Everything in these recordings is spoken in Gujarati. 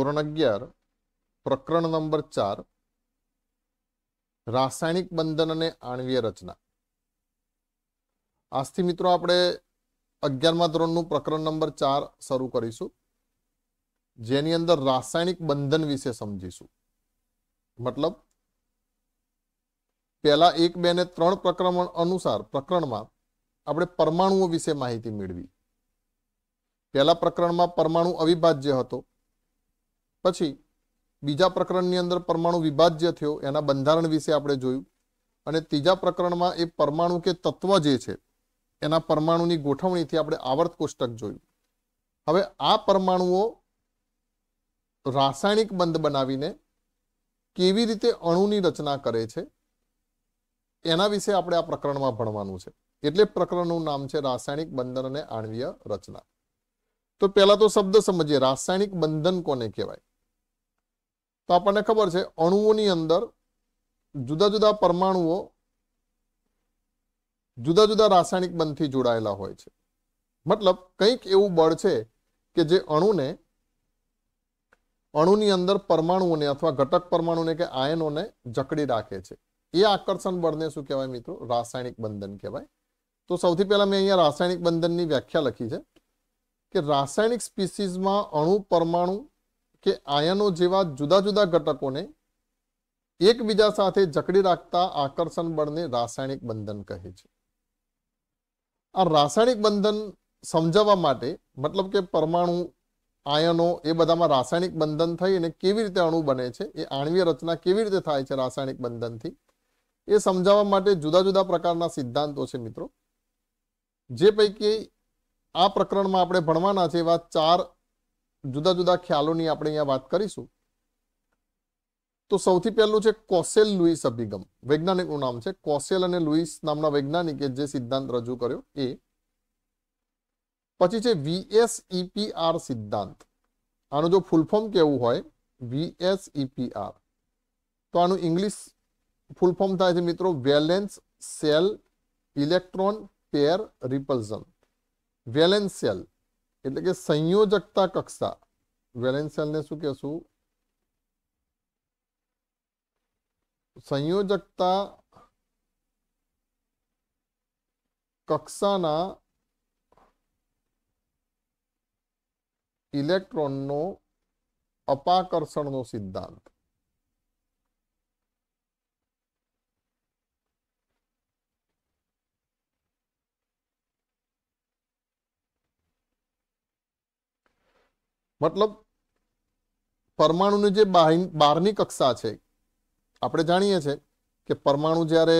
ધોરણ 11 પ્રકરણ નંબર 4 રાસાયણિક બંધન અને આણ્વીય રચના. આજથી મિત્રો આપણે 11મા ધોરણનું પ્રકરણ નંબર 4 શરૂ કરીશું, જેની અંદર રાસાયણિક બંધન વિશે સમજીશું. મતલબ પહેલા 1, 2 અને 3 પ્રકરણ અનુસાર પ્રકરણમાં આપણે પરમાણુઓ વિશે માહિતી મેળવી. પહેલા પ્રકરણમાં પરમાણુ અવિભાજ્ય હતો, પછી બીજા પ્રકરણની અંદર પરમાણુ વિભાજ્ય થયો, એના બંધારણ વિશે આપણે જોયું, અને ત્રીજા પ્રકરણમાં એ પરમાણુ કે તત્વ જે છે એના પરમાણુની ગોઠવણીથી આપણે આવર્ત કોષ્ટક જોયું. હવે આ પરમાણુઓ રાસાયણિક બંધ બનાવીને કેવી રીતે અણુની રચના કરે છે એના વિશે આપણે આ પ્રકરણમાં ભણવાનું છે. એટલે પ્રકરણનું નામ છે રાસાયણિક બંધન અને આણ્વીય રચના. તો પહેલા તો શબ્દ સમજીએ, રાસાયણિક બંધન કોને કહેવાય? તો આપણને ખબર છે અણુઓની અંદર જુદા જુદા પરમાણુઓ જુદા જુદા રાસાયણિક બંધથી જોડાયેલા હોય છે. મતલબ કંઈક એવું બળ છે કે જે અણુની અંદર પરમાણુઓને અથવા ઘટક પરમાણુને કે આયનોને જકડી રાખે છે. એ આકર્ષણ બળને શું કહેવાય મિત્રો? રાસાયણિક બંધન કહેવાય. તો સૌથી પહેલા મેં અહીંયા રાસાયણિક બંધનની વ્યાખ્યા લખી છે કે રાસાયણિક સ્પીસીઝમાં અણુ, પરમાણુ કે આયનો જેવા જુદા જુદા ઘટકોને એકબીજા સાથે જકડી રાખતા આકર્ષણ બળને રાસાયણિક બંધન કહે છે. આ રાસાયણિક બંધન સમજાવવા માટે, મતલબ કે પરમાણુ, આયનો એ બધામાં રાસાયણિક બંધન થઈ અને કેવી રીતે અણુ બને છે, એ આણ્વીય રચના કેવી રીતે થાય છે રાસાયણિક બંધનથી, એ સમજાવવા માટે જુદા જુદા પ્રકારના સિદ્ધાંતો છે મિત્રો. જે પૈકી આ પ્રકરણમાં આપણે ભણવાના છે એવા 4 જુદા જુદા ખ્યાલોની આપણે અહીંયા વાત કરીશું. તો સૌથી પહેલું છે કોસેલ લુઈસ અભિગમ. વૈજ્ઞાનિકનું નામ છે કોસેલ અને લુઈસ નામના વૈજ્ઞાનિકે જે સિદ્ધાંત રજૂ કર્યો એ. પછી છે VSEPR સિદ્ધાંત. આનું જો ફૂલ ફોર્મ કેવું હોય VSEPR, તો આનું ઇંગ્લિશ ફૂલ ફોર્મ થાય છે મિત્રો valence cell electron pair repulsion. Valence cell એટલે કે સંયોજકતા કક્ષા. વેલેન્સ સેલને શું કહેશું? સંયોજકતા કક્ષાના ઇલેક્ટ્રોનનો અપાકર્ષણનો સિદ્ધાંત. મતલબ પરમાણુની જે બહારની કક્ષા છે, આપણે જાણીએ છીએ કે પરમાણુ જ્યારે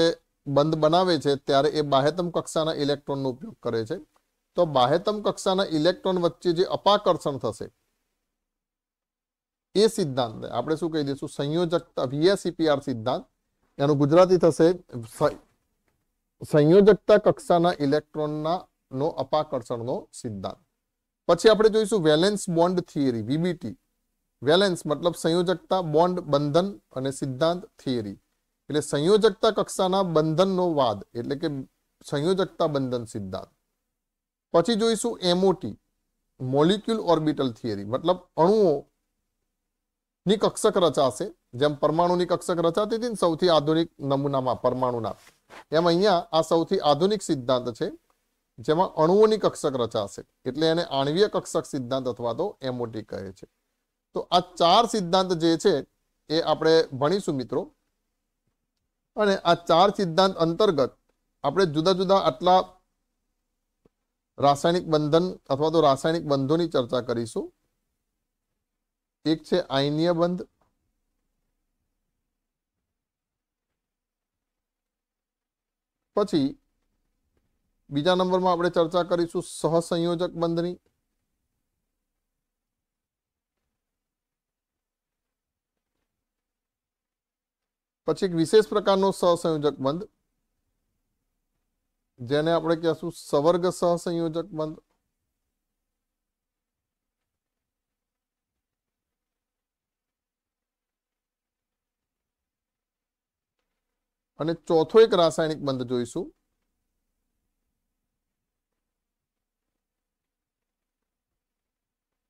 બંધ બનાવે છે ત્યારે એ બાહ્યતમ કક્ષાના ઇલેક્ટ્રોનનો ઉપયોગ કરે છે. તો બાહ્યતમ કક્ષાના ઇલેક્ટ્રોન વચ્ચે જે અપાકર્ષણ થશે એ સિદ્ધાંત આપણે શું કહી દઈશું? સંયોજકતા. VSEPR સિદ્ધાંત, એનું ગુજરાતી થશે સંયોજકતા કક્ષાના ઇલેક્ટ્રોનના અપાકર્ષણનો સિદ્ધાંત. પછી આપણે જોઈશું valence bond theory, VBT. Valence મતલબ સંયોજકતા, બોન્ડ બંધન, અને સિદ્ધાંત થિયરી એટલે સંયોજકતા કક્ષાના બંધનનો વાદ, એટલે કે સંયોજકતા બંધન સિદ્ધાંત. પછી જોઈશું MOT, મોલિક્યુલ ઓર્બિટલ થિયરી. મતલબ અણુઓની કક્ષક રચાશે, જેમ પરમાણુની કક્ષક રચાતી હતી ને સૌથી આધુનિક નમૂનામાં પરમાણુના, એમ અહીંયા આ સૌથી આધુનિક સિદ્ધાંત છે જેમાં અણુઓની કક્ષક રચાશે, એટલે એને આણ્વીય કક્ષક સિદ્ધાંત અથવા તો MOT કહે છે. તો આ 4 સિદ્ધાંત જે છે એ આપણે ભણીશું મિત્રો. અને આ 4 સિદ્ધાંત અંતર્ગત આપણે જુદા જુદા આટલા રાસાયણિક બંધન અથવા તો રાસાયણિક બંધોની ચર્ચા કરીશું. એક છે આયનીય બંધ, પછી બીજા નંબરમાં આપણે ચર્ચા કરીશું સહસંયોજક બંધની, પછી એક વિશેષ પ્રકારનો સહસંયોજક બંધ જેને આપણે કહીશું સવર્ગ સહસંયોજક બંધ, અને ચોથો એક રાસાયણિક બંધ જોઈશું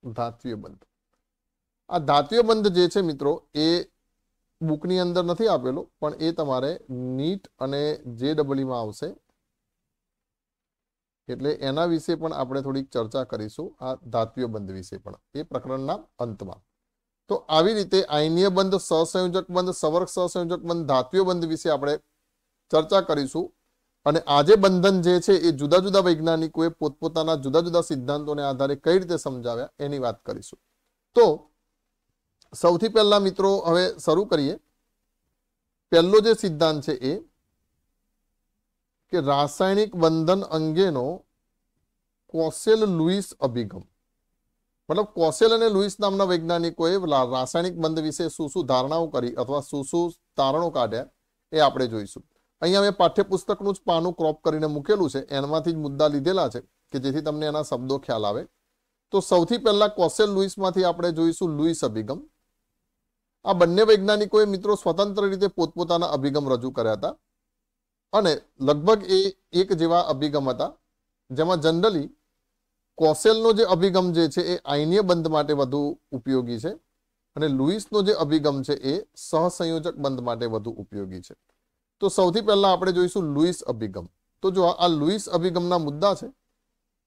ધાત્વીય બંધ. આ ધાત્વીય બંધ જે છે મિત્રો એ બુકની અંદર નથી આપેલો, પણ એ તમારે નીટ અને JEE માં આવશે, એટલે એના વિશે પણ આપણે થોડીક ચર્ચા કરીશું, આ ધાત્વીય બંધ વિશે પણ એ પ્રકરણના અંતમાં. તો આવી રીતે આયનીય બંધ, સહસંયોજક બંધ, સવર્ગ સહસંયોજક બંધ, ધાત્વીય બંધ વિશે આપણે ચર્ચા કરીશું. અને આ જે બંધન જે છે એ જુદા જુદા વૈજ્ઞાનિકોએ પોતપોતાના જુદા જુદા સિદ્ધાંતોને આધારે કઈ રીતે સમજાવ્યા એની વાત કરીશું. તો સૌથી પહેલા મિત્રો હવે શરૂ કરીએ. પહેલો જે સિદ્ધાંત છે એ કે રાસાયણિક બંધન અંગેનો કોસેલ લુઈસ અભિગમ. મતલબ કોસેલ અને લુઈસ નામના વૈજ્ઞાનિકોએ રાસાયણિક બંધ વિશે શું શું ધારણાઓ કરી અથવા શું શું તારણો કાઢ્યા એ આપણે જોઈશું. અહીંયા મેં પાઠ્યપુસ્તકનું જ પાનું ક્રોપ કરીને મૂકેલું છે, એનામાંથી જ મુદ્દા લીધેલા છે કે જેથી તમને એના શબ્દો ખ્યાલ આવે. તો સૌથી પહેલા કોસેલ લુઈસમાંથી આપણે જોઈશું લુઈસ અભિગમ. આ બંને વૈજ્ઞાનિકોએ મિત્રો સ્વતંત્ર રીતે પોતપોતાના અભિગમ રજૂ કર્યા હતા અને લગભગ એ એક જેવા અભિગમ હતા, જેમાં જનરલી કોસેલનો જે અભિગમ જે છે એ આયનીય બંધ માટે વધુ ઉપયોગી છે અને લુઈસનો જે અભિગમ છે એ સહસંયોજક બંધ માટે વધુ ઉપયોગી છે. તો સૌથી પહેલા આપણે જોઈશું લુઈસ અભિગમ. તો જો આ લુઈસ અભિગમના મુદ્દા છે,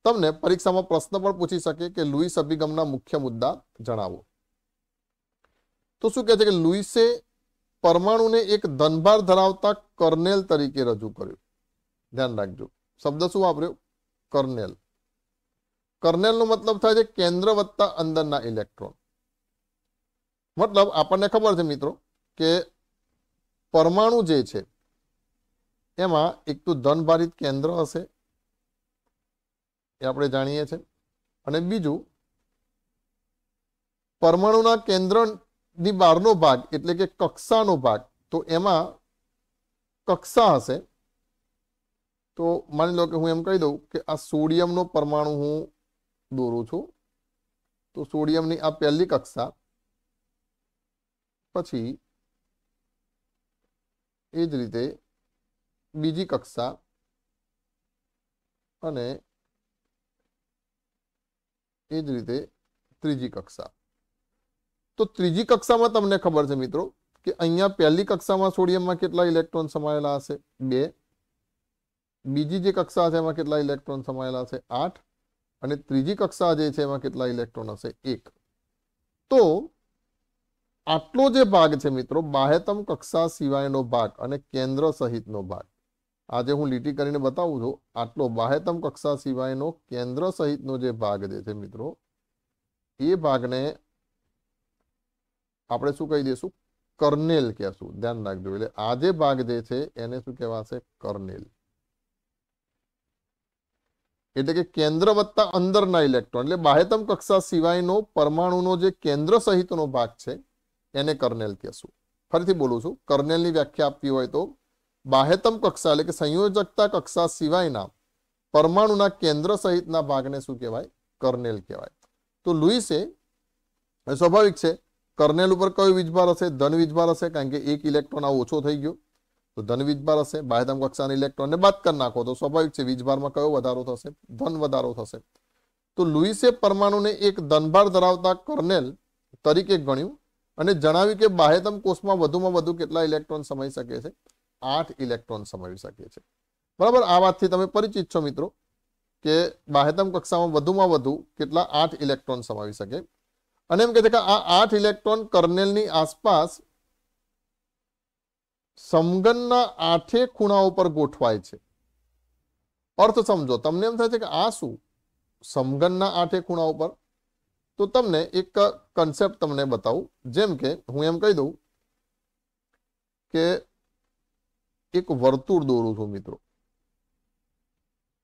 તમને પરીક્ષામાં પ્રશ્ન પણ પૂછી શકે કે લુઈસ અભિગમના મુખ્ય મુદ્દા જણાવો. તો શું કહે છે કે લુઈસે પરમાણુને એક ધનભાર ધરાવતા કર્નેલ તરીકે રજૂ કર્યું. ધ્યાન રાખજો, શબ્દ શું વાપર્યો? કર્નેલ. કર્નેલનો મતલબ થાય છે કેન્દ્ર વત્તા અંદરના ઇલેક્ટ્રોન. મતલબ આપણને ખબર છે મિત્રો કે પરમાણુ જે છે એમાં એક તો ધનભારિત કેન્દ્ર હશે, એ આપણે જાણીએ છીએ, અને બીજું પરમાણુના કેન્દ્રની બહારનો ભાગ એટલે કે કક્ષાનો ભાગ, તો એમાં કક્ષા હશે. તો માની લો કે હું એમ કહી દઉં કે આ સોડિયમનો પરમાણુ હું દોરું છું, તો સોડિયમની આ પહેલી કક્ષા, પછી એ જ રીતે બીજી કક્ષા અને એ જ રીતે ત્રીજી કક્ષા. તો ત્રીજી કક્ષામાં તમને ખબર છે મિત્રો કે અહીંયા પહેલી કક્ષામાં સોડિયમમાં કેટલા ઇલેક્ટ્રોન સમાયેલા હશે? 2. બીજી જે કક્ષા છે એમાં કેટલા ઇલેક્ટ્રોન સમાયેલા હશે? 8. અને ત્રીજી કક્ષા જે છે એમાં કેટલા ઇલેક્ટ્રોન હશે? 1. તો આટલો જે ભાગ છે મિત્રો, બાહ્યતમ કક્ષા સિવાયનો ભાગ અને કેન્દ્ર સહિતનો ભાગ, આજે હું લીટી કરીને બતાવું છું, આટલો બાહ્યતમ કક્ષા સિવાયનો કેન્દ્ર સહિતનો જે ભાગ જે છે મિત્રો, એ ભાગને આપણે શું કહી દઈશું? કર્નેલ કહેશું. ધ્યાન રાખજો. એટલે આ જે ભાગ જે છે એને શું કહેવાશે? કર્નેલ. એટલે કે કેન્દ્ર વત્તા અંદરના ઇલેક્ટ્રોન, એટલે બાહ્યતમ કક્ષા સિવાયનો પરમાણુનો જે કેન્દ્ર સહિતનો ભાગ છે એને કર્નેલ કહેશું. ફરીથી બોલું છું, કર્નેલની વ્યાખ્યા આપવી હોય તો બાહ્યતમ કક્ષા એટલે કે સંયોજકતા કક્ષા સિવાયના પરમાણુના કેન્દ્ર સહિતના ભાગને શું કહેવાય? કર્નેલ કહેવાય. તો લુઈસે સ્વાભાવિક છે કર્નેલ ઉપર કયો વીજભાર હશે? ધન વીજભાર હશે, કારણ કે એક ઇલેક્ટ્રોન આ ઓછો થઈ ગયો, તો ધન વીજભાર હશે. બાહ્યતમ કક્ષાના ઇલેક્ટ્રોનને બાદ કરી નાખો તો સ્વાભાવિક છે વીજભારમાં કયો વધારો થશે? ધન વધારો થશે. તો લુઈસે પરમાણુને એક ધનભાર ધરાવતા કર્નેલ તરીકે ગણ્યું અને જણાવ્યું કે બાહ્યતમ કોષમાં વધુમાં વધુ કેટલા ઇલેક્ટ્રોન સમાઈ શકે છે? 8 ઇલેક્ટ્રોન સમાવી શકે છે. બરાબર. આ વાતથી તમે પરિચિત છો મિત્રો કે બાહ્યતમ કક્ષામાં વધુમાં વધુ કેટલા? 8 ઇલેક્ટ્રોન સમાવી શકે. અને એમ કહે છે કે આ 8 ઇલેક્ટ્રોન કર્નેલની આસપાસ સમઘનના 8 ખૂણાઓ પર ગોઠવાય છે. અર્થ સમજો. તમને એમ થાય છે કે આ શું? સમઘનના 8 ખૂણાઓ પર. તો તમને એક કન્સેપ્ટ તમને બતાવું. જેમ કે હું એમ કહી દઉં કે એક વર્તુળ દોરું છું મિત્રો.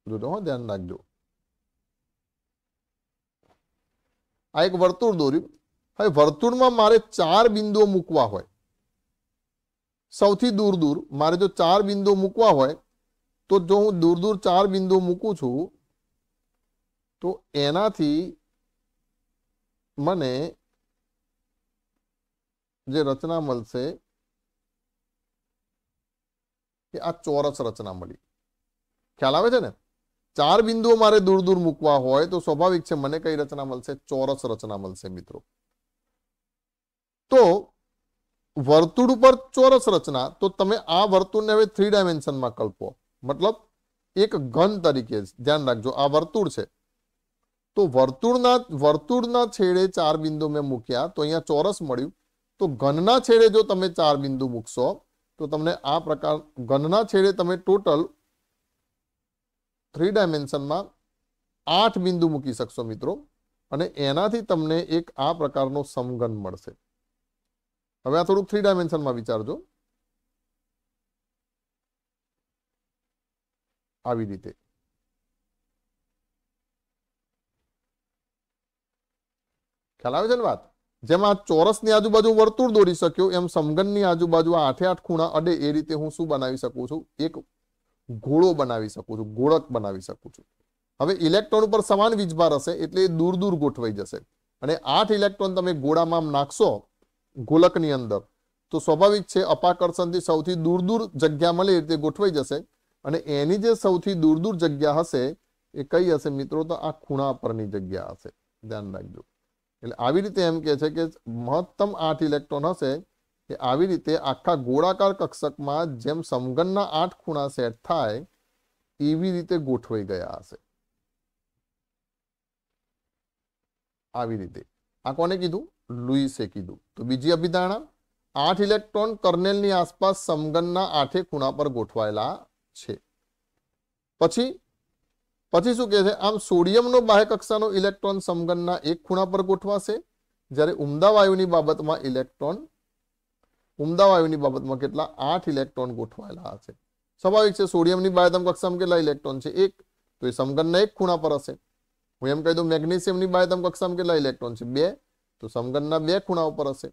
જોજો, ધ્યાન રાખજો. આ એક વર્તુળ દોર્યું. હવે વર્તુળમાં મારે 4 બિંદુઓ મૂકવા હોય, સૌથી દૂર દૂર મારે જો 4 બિંદુઓ મૂકવા હોય, તો જો હું દૂર દૂર 4 બિંદુઓ મૂકું છું તો એનાથી મને જે રચના મળશે કે આ ચોરસ રચના મળી. ખ્યાલ આવે છે ને? 4 બિંદુઓ મારે દૂર દૂર મૂકવા હોય તો સ્વાભાવિક છે મને કઈ રચના મળશે? ચોરસ રચના મળશે મિત્રો. तो વર્તુળ ઉપર ચોરસ રચના, તો તમે આ વર્તુળને હવે 3 ડાયમેન્શનમાં કલ્પો, મતલબ એક ઘન તરીકે. ધ્યાન રાખજો, આ વર્તુળ છે, તો વર્તુળના છેડે 4 બિંદુ મેં મૂક્યા, તો અહીંયા ચોરસ મળ્યું. તો ઘનના છેડે જો તમે 4 બિંદુ મૂકશો તો તમને આ પ્રકાર, ઘનના છેડે તમે ટોટલ 3 ડાયમેન્શનમાં 8 બિંદુ મૂકી શકશો મિત્રો, અને એનાથી તમને એક આ પ્રકારનો સમઘન મળશે. હવે આ થોડુંક 3 ડાયમેન્શનમાં વિચારજો, આવી રીતે. ખ્યાલ આવે છે ને વાત? જેમ આ ચોરસની આજુબાજુ વર્તુળ દોરી શક્યો, એમ સમઘનની આજુબાજુ આ 8 ખૂણા અડે એ રીતે હું શું બનાવી શકું છું? એક ગોળો બનાવી શકું છું, ગોળક બનાવી શકું છું. હવે ઇલેક્ટ્રોન ઉપર સમાન વીજભાર હશે એટલે એ દૂર દૂર ગોઠવાઈ જશે, અને 8 ઇલેક્ટ્રોન તમે ગોળામાં નાખશો ગોલકની અંદર, તો સ્વાભાવિક છે અપાકર્ષણથી સૌથી દૂર દૂર જગ્યા મળે એ રીતે ગોઠવાઈ જશે, અને એની જે સૌથી દૂર દૂર જગ્યા હશે એ કઈ હશે મિત્રો? તો આ ખૂણા પરની જગ્યા હશે. ધ્યાન રાખજો. એટલે આવી રીતે એમ કે છે કે મહત્તમ 8 ઇલેક્ટ્રોન હશે એ આવી રીતે આખા ગોળાકાર કક્ષકમાં જેમ સમઘનના 8 ખૂણા સેટ થાય એવી રીતે ગોઠવાઈ ગયા હશે. આવી રીતે. આ કોને કીધું? લુઈસે કીધું. તો બીજી અભિધારણા, 8 ઇલેક્ટ્રોન કર્નેલની આસપાસ સમઘનના 8 ખૂણા પર ગોઠવાયેલા છે. પછી શું કહે છે? આમ સોડિયમનો બાહ્ય કક્ષાનો ઇલેક્ટ્રોન સમઘનના 1 ખૂણા પર ગોઠવાશે, જ્યારે ઉમદા વાયુની બાબતમાં કેટલા? 8 ઇલેક્ટ્રોન ગોઠવાયેલા હશે. સ્વાભાવિક છે, સોડિયમની બાહ્યતમ કક્ષામાં કેટલા ઇલેક્ટ્રોન છે? 1, તો એ સમઘનના 1 ખૂણા પર હશે. હું એમ કહી દઉં મેગ્નેશિયમની બાહ્યતમ કક્ષામાં કેટલા ઇલેક્ટ્રોન છે? 2, તો સમઘનના 2 ખૂણા ઉપર હશે.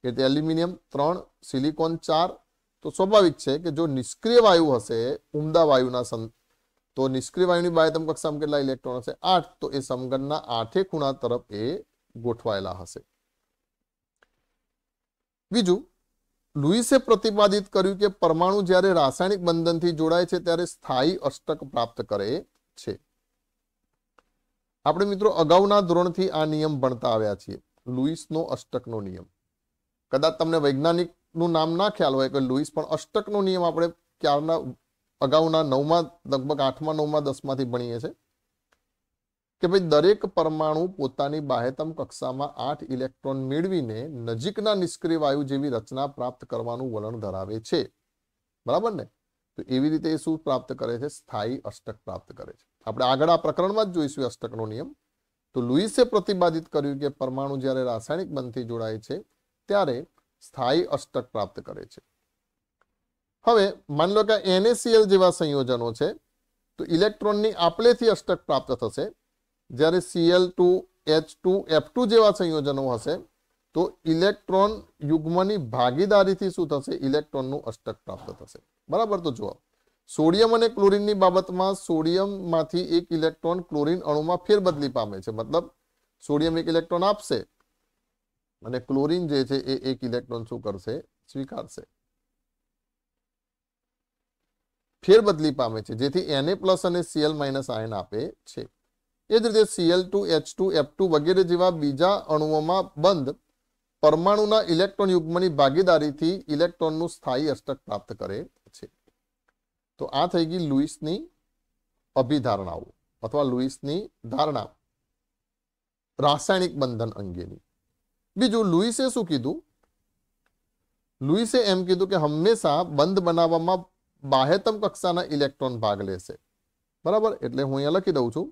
એટલે એલ્યુમિનિયમ 3, સિલિકોન 4. તો સ્વાભાવિક છે કે જો નિષ્ક્રિય વાયુ હશે ઉમદા વાયુના, તો નિષ્ક્રિય વાયુની બાહ્યતમ કક્ષામાં કેટલા ઇલેક્ટ્રોન હશે? 8, તો એ સમઘનના 8 ખૂણા તરફ એ ગોઠવાયેલા હશે. બીજું, લુઈસે પ્રતિપાદિત કર્યું કે પરમાણુ જ્યારે રાસાયણિક બંધનથી જોડાય છે ત્યારે સ્થાયી અષ્ટક પ્રાપ્ત કરે છે. આપણે મિત્રો અગાઉના ધોરણથી આ નિયમ ભણતા આવ્યા છીએ, લુઈસનો અષ્ટકનો નિયમ. કદાચ તમને વૈજ્ઞાનિકનું નામ ના ખ્યાલ હોય કે લુઈસ, પણ અષ્ટકનો નિયમ આપણે ક્યારના અગાઉના 9મા, લગભગ 8મા 9મા 10માંથી ભણીએ છીએ કે ભાઈ દરેક પરમાણુ પોતાની બાહ્યતમ કક્ષામાં 8 ઇલેક્ટ્રોન મેળવીને નજીકના નિષ્ક્રિય વાયુ જેવી રચના પ્રાપ્ત કરવાનું વલણ ધરાવે છે. બરાબર ને? તો એવી રીતે એ શું પ્રાપ્ત કરે છે? સ્થાયી અષ્ટક પ્રાપ્ત કરે છે. આપણે આગળ આ પ્રકરણમાં જ જોઈશું અષ્ટકનો નિયમ. તો લુઈસે પ્રતિપાદિત કર્યું કે પરમાણુ જ્યારે રાસાયણિક બંધથી જોડાય છે ત્યારે સ્થાયી અષ્ટક પ્રાપ્ત કરે છે. હવે માની લો કે NaCl જેવા સંયોજનો છે, તો ઇલેક્ટ્રોનની આપલેથી અષ્ટક પ્રાપ્ત થશે. જ્યારે Cl2, H2, F2 જેવા સંયોજનો હશે તો ઇલેક્ટ્રોન યુગ્મની ભાગીદારીથી શું થશે? ઇલેક્ટ્રોનનું અષ્ટક પ્રાપ્ત થશે. બરાબર? તો જુઓ, સોડિયમ અને ક્લોરીનની બાબતમાં સોડિયમમાંથી એક ઇલેક્ટ્રોન ક્લોરીન અણુમાં ફેરબદલી પામે છે. મતલબ સોડિયમ એક ઇલેક્ટ્રોન આપશે અને ક્લોરીન જે છે એ એક ઇલેક્ટ્રોન શું કરશે? સ્વીકારશે. ફેરબદલી પામે છે, જેથી Na+ અને Cl- આયન આપે છે. એ જ રીતે Cl2, H2, F2 વગેરે જેવા બીજા અણુઓમાં બંધ પરમાણુના ઇલેક્ટ્રોન યુગ્મની ભાગીદારીથી ઇલેક્ટ્રોનનું સ્થાયી અષ્ટક પ્રાપ્ત કરે છે. તો આ થઈ ગઈ લુઈસની અભિધારણાઓ અથવા લુઈસની ધારણા રાસાયણિક બંધન અંગેની. બીજું, લુઈસે શું કીધું? લુઈસે એમ કીધું કે હંમેશા બંધ બનાવવામાં બાહ્યતમ કક્ષાના ઇલેક્ટ્રોન ભાગ લેશે. બરાબર? એટલે હું અહીંયા લખી દઉં છું,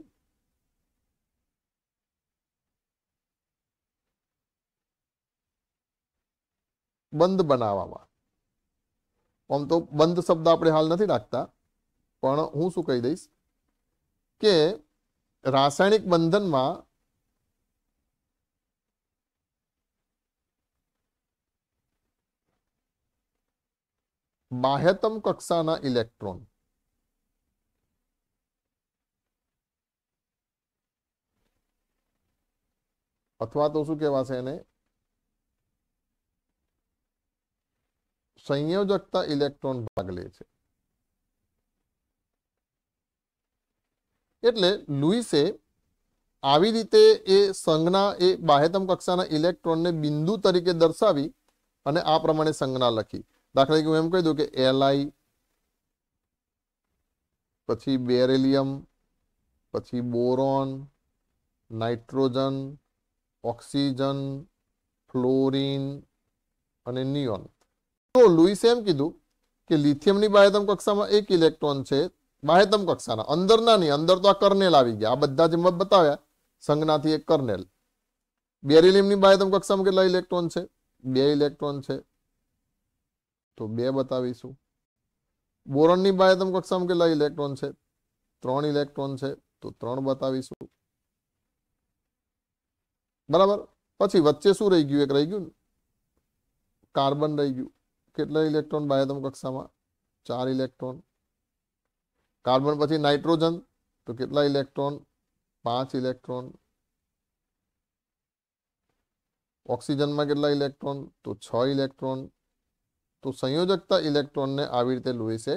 બંધ બનાવવામાં. આમ તો બંધ શબ્દ આપણે હાલ નથી રાખતા, પણ હું શું કહી દઈશ કે રાસાયણિક બંધનમાં બાહ્યતમ કક્ષાના ઇલેક્ટ્રોન અથવા તો શું કહેવાશે એને? સંયોજકતા ઇલેક્ટ્રોન ભાગ લે છે. એટલે લુઈસે આવી રીતે એ સંજ્ઞા એ બાહ્યતમ કક્ષાના ઇલેક્ટ્રોનને બિંદુ તરીકે દર્શાવી અને આ પ્રમાણે સંજ્ઞા લખી. દાખલા તરીકે હું એમ કહી દઉં કે Li, પછી બેરિલિયમ, પછી બોરોન, નાઇટ્રોજન, ઓક્સિજન, ફ્લોરિન અને નિયોન. તો લુઈસે એમ કીધું કે લિથિયમની બાહ્યતમ કક્ષામાં એક ઇલેક્ટ્રોન છે, બાહ્યતમ કક્ષાના, અંદરના નહીં, અંદર તો આ કર્નેલ આવી ગયા, આ બધા જે મેં બતાવ્યા સંજ્ઞાથી એક કર્નેલ. બેરિલિયમની બાહ્યતમ કક્ષામાં કેટલા ઇલેક્ટ્રોન છે? 2 ઇલેક્ટ્રોન છે, તો 2 બતાવીશું. બોરોનની બાહ્યતમ કક્ષામાં કેટલા ઇલેક્ટ્રોન છે? 3 ઇલેક્ટ્રોન છે, તો 3 બતાવીશું. બરાબર. પછી વચ્ચે શું રહી ગયું? એક રહી ગયું, કાર્બન રહી ગયું. કેટલા ઇલેક્ટ્રોન બાહ્યતમ કક્ષામાં? 4 ઇલેક્ટ્રોન. કાર્બન પછી નાઇટ્રોજન, તો કેટલા ઇલેક્ટ્રોન? 5 ઇલેક્ટ્રોન. ઓક્સિજનમાં કેટલા ઇલેક્ટ્રોન? તો 6 ઇલેક્ટ્રોન. તો સંયોજકતા ઇલેક્ટ્રોનને આવી રીતે લુઈસે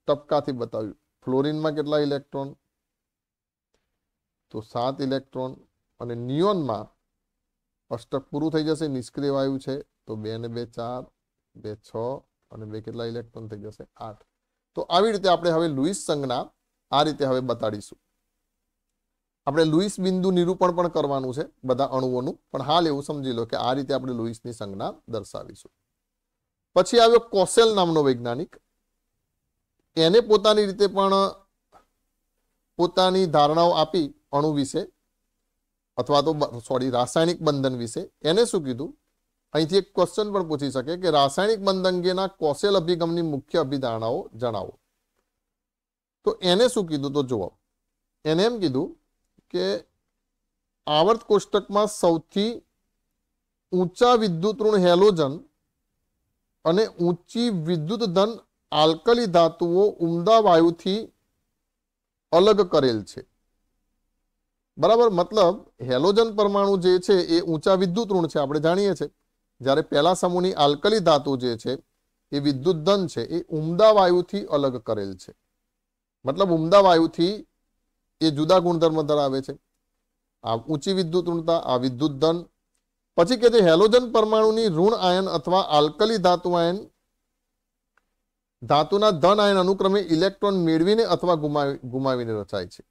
ટપકાથી બતાવ્યું. ફ્લોરિનમાં કેટલા ઇલેક્ટ્રોન? તો 7 ઇલેક્ટ્રોન. અને નિયોનમાં અષ્ટક પૂરું થઈ જશે, નિષ્ક્રિય વાયુ છે, તો 2 ને 2 4, 2 6 અને 2 કેટલા ઇલેક્ટ્રોન થઈ જશે? 8. તો આવી રીતે આપણે હવે લુઈસ સંજ્ઞા આ રીતે હવે બતાડીશું. આપણે લુઈસ બિંદુ નિરૂપણ પણ કરવાનું છે બધા અણુઓનું, પણ હાલ એવું સમજી લો કે આ રીતે આપણે લુઈસની સંજ્ઞા દર્શાવીશું. પછી આવ્યો કોસેલ નામનો વૈજ્ઞાનિક. એને પોતાની રીતે પણ પોતાની ધારણાઓ આપી અણુ વિશે, અથવા તો રાસાયણિક બંધન વિશે. એને શું કીધું? અહીંથી એક ક્વેશ્ચન પણ પૂછી શકે કે રાસાયણિક બંધન અંગેના કોસેલ અભિગમની મુખ્ય અભિધારણાઓ જણાવો. તો એને શું કીધું? તો જુઓ, એને એમ કીધું કે આવર્ત કોષ્ટકમાં સૌથી ઊંચા વિદ્યુત ઋણ હેલોજન અને ઊંચી વિદ્યુત ધન આલ્કલી ધાતુઓ ઉમદા વાયુથી અલગ કરેલ છે. બરાબર. મતલબ હેલોજન પરમાણુ જે છે એ ઊંચા વિદ્યુત ઋણ છે, આપણે જાણીએ છીએ. જ્યારે પહેલા સમૂહની આલ્કલી ધાતુ જે છે એ વિદ્યુત ધન છે, એ ઉમદા વાયુથી અલગ કરેલ છે. મતલબ ઉમદા વાયુથી એ જુદા ગુણધર્મ ધરાવે છે. આ ઊંચી વિદ્યુત ઋણતા, આ વિદ્યુત ધન. પછી કે જે હેલોજન પરમાણુની ઋણ આયન અથવા આલ્કલી ધાતુ આયન ધાતુના ધન આયન અનુક્રમે ઇલેક્ટ્રોન મેળવીને અથવા ગુમાવીને રચાય છે.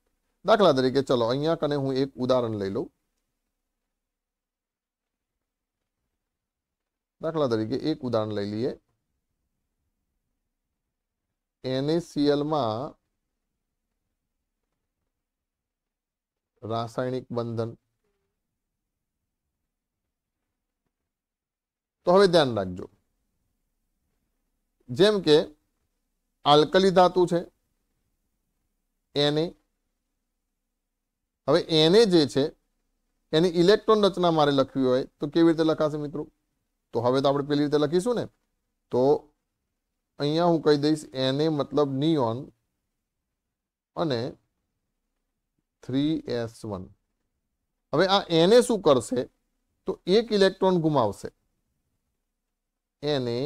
દાખલા તરીકે ચલો અહીંયા કને હું એક ઉદાહરણ લઈ લઉં. દાખલા તરીકે એક ઉદાહરણ લઈ લઈએ. NaCl માં રાસાયણિક બંધન. તો હવે ધ્યાન રાખજો, જેમ કે આલ્કલી ધાતુ છે Na. હવે Na જે છે એની ઇલેક્ટ્રોન રચના મારે લખવી હોય તો કેવી રીતે લખાશે મિત્રો? તો હવે તો આપણે પેલી રીતે લખીશું ને. તો અહીંયા હું કહી દઈશ Na મતલબ નિયોન અને 3s1. હવે આ Na શું કરશે? તો એક ઇલેક્ટ્રોન ગુમાવશે. Na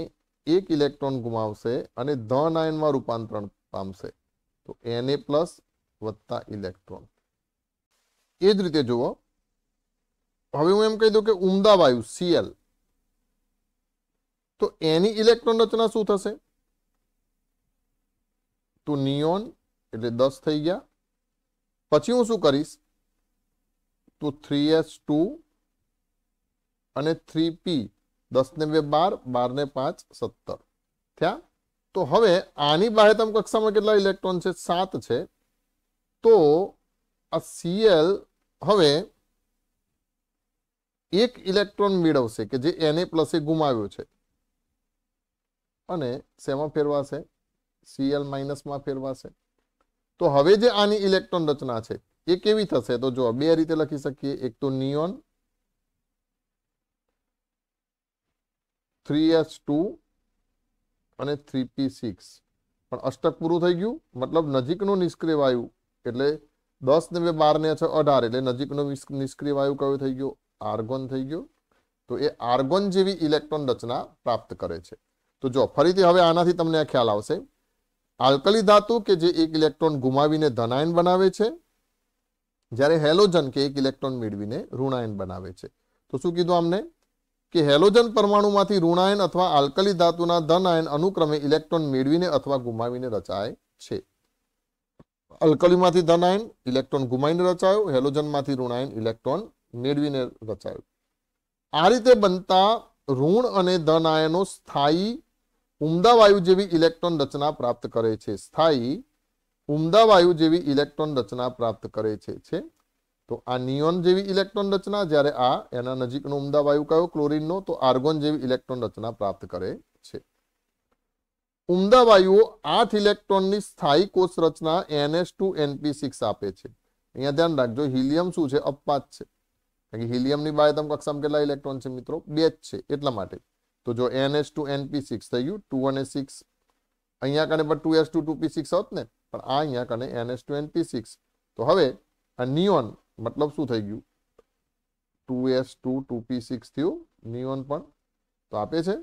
એક ઇલેક્ટ્રોન ગુમાવશે અને ધન આયનમાં રૂપાંતરણ પામશે. તો Na પ્લસ વત્તા ઇલેક્ટ્રોન. એ જ રીતે જુઓ, હવે હું એમ કહી દઉં કે ઉમદા વાયુ Cl, તો એની ઇલેક્ટ્રોન રચના શું થશે? તો નિયોન એટલે 10 થઈ ગયા. પછી હું શું કરીશ? તો 3s2 અને 3p, 10 ને 2 12, 12 ને 5 17 થયા. તો હવે આની બાહ્યતમ કક્ષામાં કેટલા ઇલેક્ટ્રોન છે? 7 છે. તો આ Cl હવે એક ઇલેક્ટ્રોન મેળવશે કે જે Na પ્લસ એ ગુમાવ્યો છે, અને શેમાં ફેરવાશે? Cl માઇનસમાં ફેરવાશે. તો હવે જે આની ઇલેક્ટ્રોન રચના છે એ કેવી થશે? તો જો બે રીતે લખી શકીએ. એક તો નિયોન 3s2 અને 3p6. પણ અષ્ટક પૂરું થઈ ગયું, મતલબ નજીકનો નિષ્ક્રિય વાયુ એટલે 10 ને 2 12 ને 6 18 એટલે નજીકનો નિષ્ક્રિય વાયુ કયો થઈ ગયો? આર્ગોન થઈ ગયો. તો એ આર્ગોન જેવી ઇલેક્ટ્રોન રચના પ્રાપ્ત કરે છે. તો જો ફરીથી હવે આનાથી તમને આ ખ્યાલ આવશે. આલ્કલી ધાતુ કે જે એક ઇલેક્ટ્રોન ગુમાવીને ધનાયન બનાવે છે, જ્યારે હેલોજન કે એક ઇલેક્ટ્રોન મેળવીને ઋણાયન બનાવે છે. તો શું કીધું આમને કે હેલોજન પરમાણુમાંથી ઋણાયન અથવા આલ્કલી ધાતુના ધન આયન અનુક્રમે ઇલેક્ટ્રોન મેળવીને અથવા ગુમાવીને રચાય છે. અલ્કલીમાંથી ધન આયન ઇલેક્ટ્રોન ગુમાવીને રચાયો, હેલોજનમાંથી ઋણાયન ઇલેક્ટ્રોન મેળવીને રચાયો. આ રીતે બનતા ઋણ અને ધન આયનો સ્થાયી ઉમદા વાયુ જેવી ઇલેક્ટ્રોન રચના પ્રાપ્ત કરે છે. સ્થાયી ઉમદા વાયુ જેવી ઇલેક્ટ્રોન રચના પ્રાપ્ત કરે છે. તો આ નિયોન જેવી ઇલેક્ટ્રોન રચના, જ્યારે આ એના નજીકનો ઉમદા વાયુ કયો ક્લોરીનનો, તો આર્ગોન જેવી ઇલેક્ટ્રોન રચના પ્રાપ્ત કરે છે. ઉમદા વાયુઓ 8 ઇલેક્ટ્રોનની સ્થાયી કોષ રચના NH2NP6 આપે છે. અહીંયા ધ્યાન રાખજો, હિલિયમ શું છે? અપવાદ છે. કારણ કે હિલિયમની બાહ્યતમ કક્ષામાં કેટલા ઇલેક્ટ્રોન છે મિત્રો? 2 જ છે. એટલા માટે તો જો NH2NP6 થઈ ગયું 2 અને 6, અહીંયા કને પણ 2s2 2p6 હોત ને, પણ આ અહીંયા કને NH2NP6. તો હવે આ નિયોન મતલબ શું થઈ ગયું? 2s2 2p6 થયું નિયોન પણ. તો આપે છે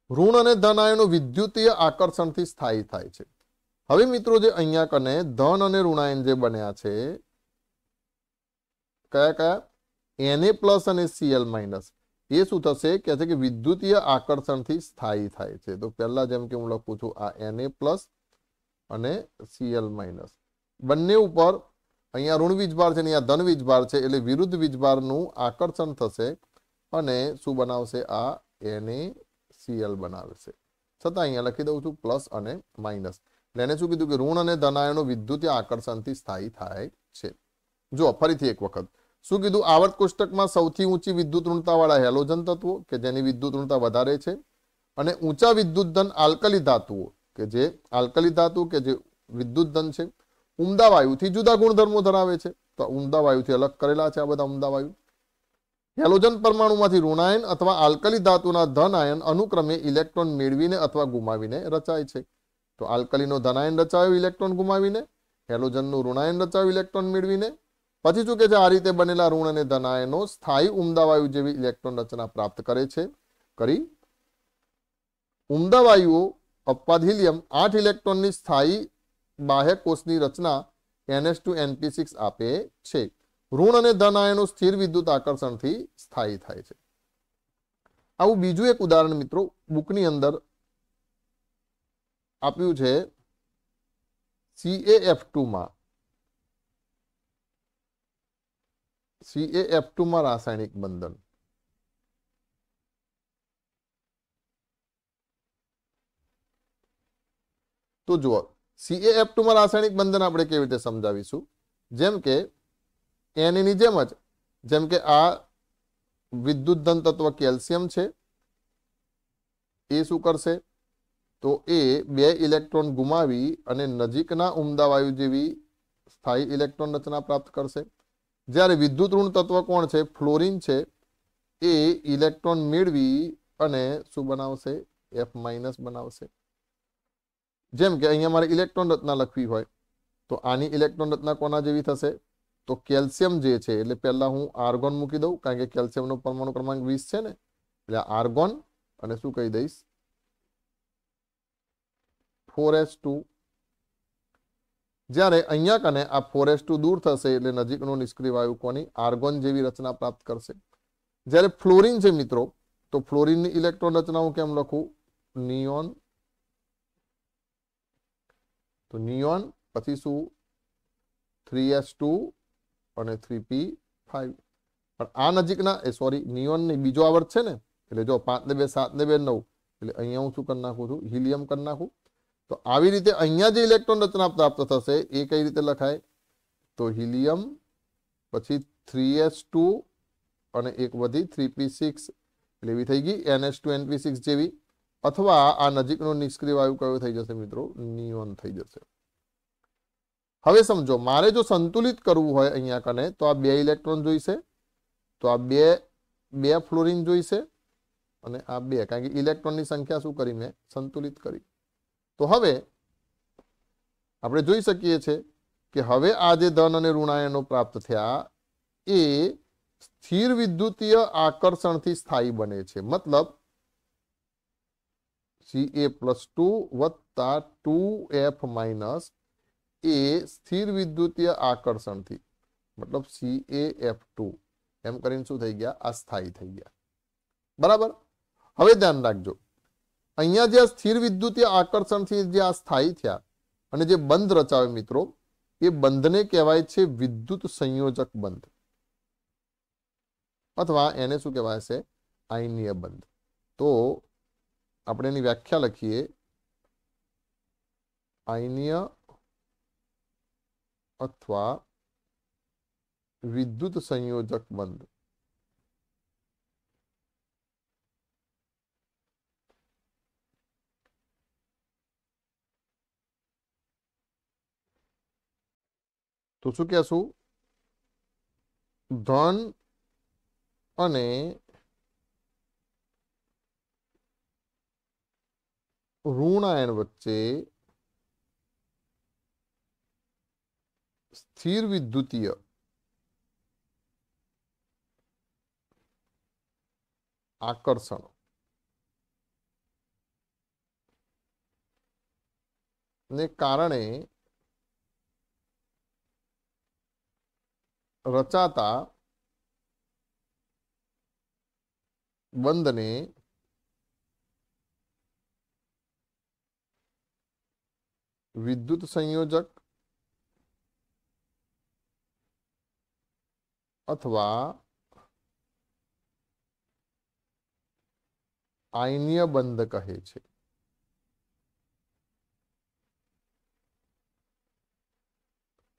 ઋણ અને ધન આયનો વિદ્યુતીય આકર્ષણથી સ્થાયી થાય છે. હવે મિત્રો જે અહીંયા કને ધન અને ઋણાયન જે બન્યા છે, કયા કયા? Na+ અને Cl-, એ શું થશે કે છે કે વિદ્યુતીય આકર્ષણથી સ્થાયી થાય છે. તો પહેલા જેમ કે હું લખું છું આ Na+ અને Cl-, બંને ઉપર અહીંયા ઋણ વીજભાર છે, અહીંયા ધન વીજભાર છે, એટલે વિરુદ્ધ વીજભારનું આકર્ષણ થશે અને શું બનાવશે? આ NaCl બનાવશે. છતાં અહીંયા લખી દઉં છું પ્લસ અને માઇનસ. એટલે એને શું કીધું કે ઋણ અને ધન આયનો વિદ્યુતીય આકર્ષણથી સ્થાયી થાય છે. જો ફરીથી એક વખત શું કીધું? આવર્ત કોષ્ટકમાં સૌથી ઊંચી વિદ્યુત ઋણતાવાળા હેલોજન તત્વો કે જેની વિદ્યુત ઋણતા વધારે છે, અને ઊંચા વિદ્યુત ધન આલ્કલી ધાતુઓ કે જે આલ્કલી ધાતુ કે જે વિદ્યુત ધન છે, ઉમદા વાયુથી જુદા ગુણધર્મો ધરાવે છે. તો ઉમદા વાયુથી અલગ કરેલા છે આ બધા ઉમદા વાયુ. હેલોજન પરમાણુમાંથી ઋણાયન અથવા આલ્કલી ધાતુના ધન આયન અનુક્રમે ઇલેક્ટ્રોન મેળવીને અથવા ગુમાવીને રચાય છે. તો આલ્કલીનો ધનાયન રચાયો ઇલેક્ટ્રોન ગુમાવીને, હેલોજનનું ઋણાયન રચાયું ઇલેક્ટ્રોન મેળવીને. પછી શું કે છે? આ રીતે બનેલા ઋણ અને ધનાયનો સ્થાયી ઉમદા વાયુ જેવી ઇલેક્ટ્રોન રચના પ્રાપ્ત કરે છે. કરી ઉમદા વાયુઓ અપવાદ હિલિયમ 8 ઇલેક્ટ્રોનની સ્થાયી બાહ્ય કોષની રચના NH2NP6 આપે છે. ઋણ અને ધન આયનો સ્થિર વિદ્યુત આકર્ષણથી સ્થાયી થાય છે. આવું બીજું એક ઉદાહરણ મિત્રો બુકની અંદર આપ્યું છે. CaF2 માં રાસાયણિક બંધન. તો જુઓ, CaF2 માં રાસાયણિક બંધન આપણે કેવી રીતે સમજાવીશું? જેમ કે એની જેમ જ, જેમ કે આ વિદ્યુત ધન તત્વ કેલ્શિયમ છે, એ શું કરશે? તો એ 2 ઇલેક્ટ્રોન ગુમાવી અને નજીકના ઉમદા વાયુ જેવી સ્થાયી ઇલેક્ટ્રોન રચના પ્રાપ્ત કરશે. જ્યારે વિદ્યુત ઋણ તત્વ કોણ છે? ફ્લોરિન છે, એ ઇલેક્ટ્રોન મેળવી અને શું બનાવશે? F- બનાવશે. જેમ કે અહીંયા મારે ઇલેક્ટ્રોન રચના લખવી હોય તો આની ઇલેક્ટ્રોન રચના કોના જેવી થશે? તો કેલ્શિયમ જે છે, એટલે પહેલા હું આર્ગોન મૂકી દઉં, કારણ કે કેલ્શિયમનો પરમાણુ ક્રમાંક 20 છે ને, એટલે આર્ગોન અને શું કહી દઈશ? 4s2. જ્યારે અહીંયા કને આ 4s2 દૂર થશે એટલે નજીકનો નિષ્ક્રિય વાયુ કોની? આર્ગોન જેવી રચના પ્રાપ્ત કરશે. જ્યારે ફ્લોરિન છે મિત્રો, તો ફ્લોરિનની ઇલેક્ટ્રોન રચના હું કેમ લખું? નિયોન. તો નિયોન પછી શું? 3s2 અને 3p5. પણ આ નજીકના નિયોન ની બીજો આવર્ત છે ને, એટલે જો 5 ને 2 7 ને 2 9, એટલે અહીંયા હું શું કરી નાખું છું? હિલિયમ કરી નાખું. તો આવી રીતે અહીંયા જે ઇલેક્ટ્રોન રચના પ્રાપ્ત થશે એ કઈ રીતે લખાય? તો હિલિયમ પછી 3s2 અને એક વધી 3p6, એટલે એવી થઈ ગઈ NH2NP6 જેવી. અથવા આ નજીકનો નિષ્ક્રિય વાયુ કયો થઈ જશે મિત્રો? નિયોન થઈ જશે. હવે સમજો, મારે જો સંતુલિત કરવું હોય અહીંયા કને, તો આ 2 ઇલેક્ટ્રોન જોઈશે, તો આ બે ફ્લોરિન જોઈશે અને આ 2, કારણ કે ઇલેક્ટ્રોનની સંખ્યા શું કરી? મેં સંતુલિત કરી. તો હવે આપણે જોઈ શકીએ છીએ કે હવે આ જે ધન અને ઋણાયનો પ્રાપ્ત થયા એ સ્થિર વિદ્યુતીય આકર્ષણથી સ્થાયી બને છે. મતલબ Ca+2 + 2F- એ સ્થિર વિદ્યુતીય આકર્ષણથી મતલબ CaF2 એમ કરીને શું થઈ ગયા? આ સ્થાયી થઈ ગયા. બરાબર. હવે ધ્યાન રાખજો, અહીંયા જે સ્થિર વિદ્યુતીય આકર્ષણથી જે આ સ્થાયી થયા અને જે બંધ રચાવે મિત્રો, એ બંધને કહેવાય છે વિદ્યુત સંયોજક બંધ, અથવા એને શું કહેવાય છે? આયનીય બંધ. તો આપણે એની વ્યાખ્યા લખીએ, આયનીય અથવા વિદ્યુત સંયોજક બંધ. તો શું કહેશું? ધન અને ઋણ આયન વચ્ચે સ્થિર વિદ્યુતીય આકર્ષણ ને કારણે રચાતા બંધને વિદ્યુત સંયોજક અથવા આયનીય બંધ કહે છે.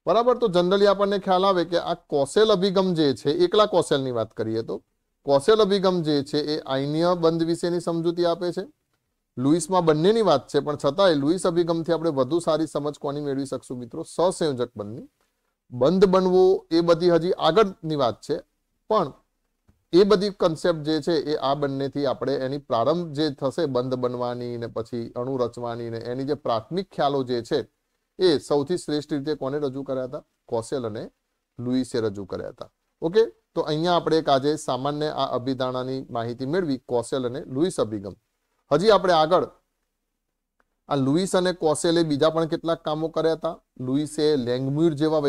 બરાબર. તો જનરલી આપણને ખ્યાલ આવે કે આ કોસેલ અભિગમ જે છે, એકલા કોસેલની વાત કરીએ તો કોસેલ અભિગમ જે છે એ આયનીય બંધ વિશેની સમજૂતી આપે છે. લુઈસમાં બંનેની વાત છે, પણ છતાંય લુઈસ અભિગમથી આપણે વધુ સારી સમજ કોની મેળવી શકશું મિત્રો? સહસંયોજક બંધની. બંધ બનવો એ બધી હજી આગળની વાત છે, પણ એ બધી કન્સેપ્ટ જે છે એ આ બંનેથી આપણે એની પ્રારંભ જે થશે બંધ બનવાની ને પછી અણુ રચવાની ને એની જે પ્રાથમિક ખ્યાલો જે છે એ સૌથી શ્રેષ્ઠ રીતે કોને રજૂ કર્યા હતા? કોસેલ અને લુઈસે રજૂ કર્યા હતા. ઓકે, તો અહીંયા આપણે એક આજે સામાન્ય આ અભિધારણાની માહિતી મેળવી, કોસેલ અને લુઈસ અભિગમ. હજી આપણે આગળ આ લુઈસ અને કોસેલે બીજા પણ કેટલાક કામો કર્યા હતા. લુઈસે લેંગમ્યુર જેવા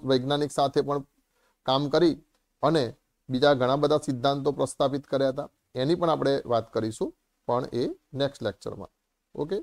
વૈજ્ઞાનિક સાથે પણ કામ કરી અને બીજા ઘણા બધા સિદ્ધાંતો પ્રસ્થાપિત કર્યા હતા. એની પણ આપણે વાત કરીશું, પણ એ નેક્સ્ટ લેક્ચરમાં. ઓકે.